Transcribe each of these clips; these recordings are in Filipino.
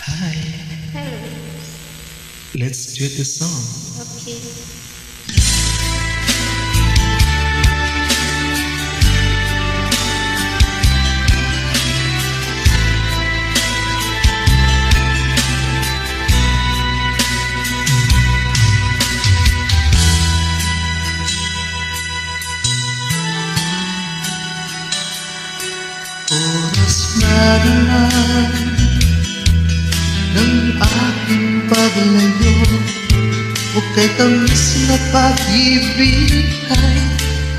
Hi, Hello. let's do the song. Okay. Oras na naman ng aking paglayo, o kay tamis na pag-ibig ay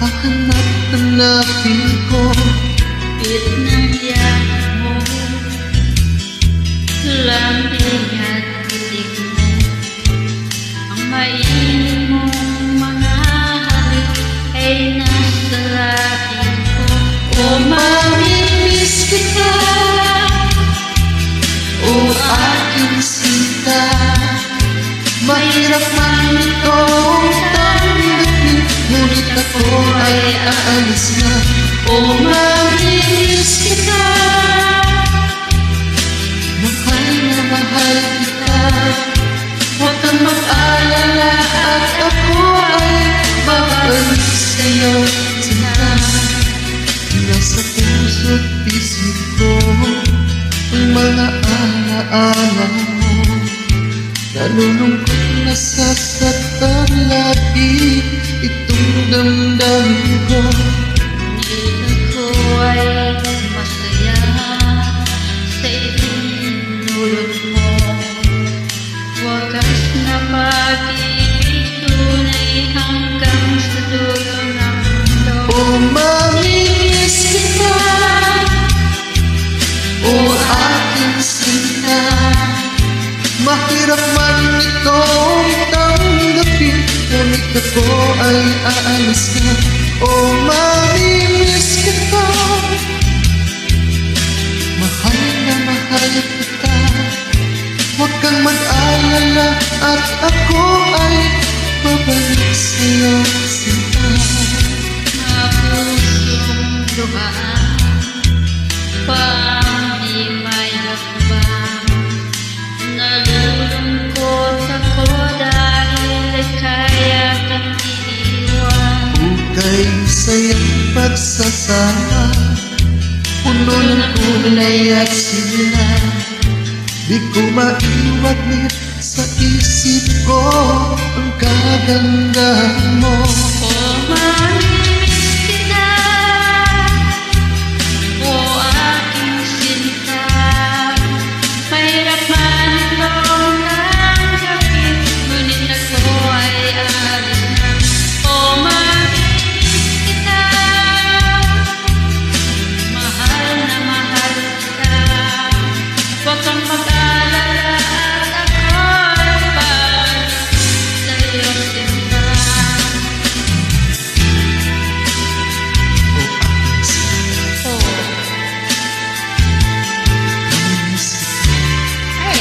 hahanap-hanapin ko. Itnaya mo, lambing at titig mo, ang mainit mong mga halik ay nasa labi ko. O mamimiss kita, O aking sinta, mahirap man itong tanggapin, ngunit ako ay aalis na. o mamimiss kita, Mahal na mahal kita, huwag kang mag-alala at ako ay babalik sa'yo, sinta. Nasa puso't isip ko ang mga alaala mo, nalulungkot na sasaktan lagi itong damdamin ko. Ngunit ako ay masaya sa itinulog mo. Wagas na pag-ibig, tunay hanggang sa dulo ng mundo. O mamimiss kita, o aking sinta, mahirap man itong tanggapin, ngunit ako ay aalis na. O mamimiss kita, mahal na mahal kita, huwag kang mag-alala at ako ay babalik sa'yo, sinta. Mapusong dumaan, pang di may hakbang. Nalulungkot ako dahil kaya kang iiwan. Hukay sayang pagsasama, puno ng kulay at sigla. Di ko maiwaglit sa isip ko ang kagandahan mo. O mamimiss kita, o aking sinta, mahirap man itong tanggapin, ngunit ako ay aalis na. O mamimiss kita, mahal na mahal kita, huwag kang mag-alala at ako ay babalik sa'yo, sinta. O aking sinta, Oh, mamimiss kita. ay,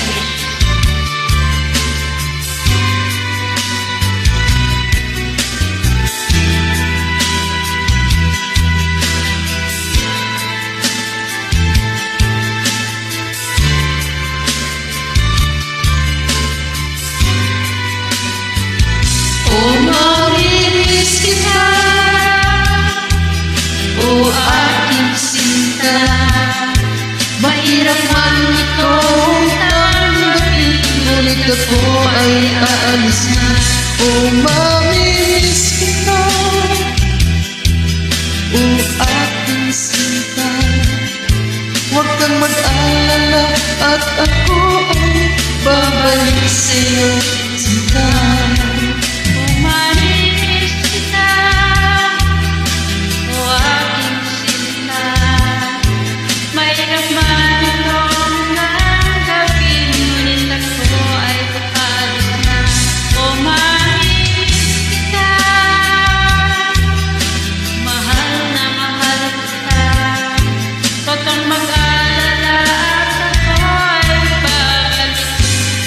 O mamimiss kita, o aking sinta, mahirap man itong tanggapin, ngunit ako ay aalis na. O mamimiss kita, o aking sinta, huwag kang mag-alala at ako ay babalik sa'yo, sinta. mamimiss kita, o aking sinta, mahirap man itong tanggapin, ngunit ako ay aalis na. O mamimiss kita, mahal na mahal kita, huwag kang mag-alala at ako ay babalik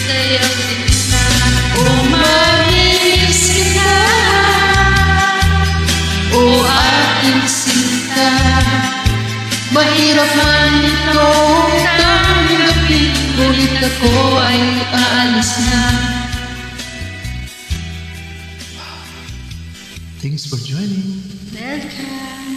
sa'yo, sinta. O mamimiss kita, o aking sinta, mahirap man itong tanggapin, ngunit ako ay aalis na. Thanks for joining. Welcome.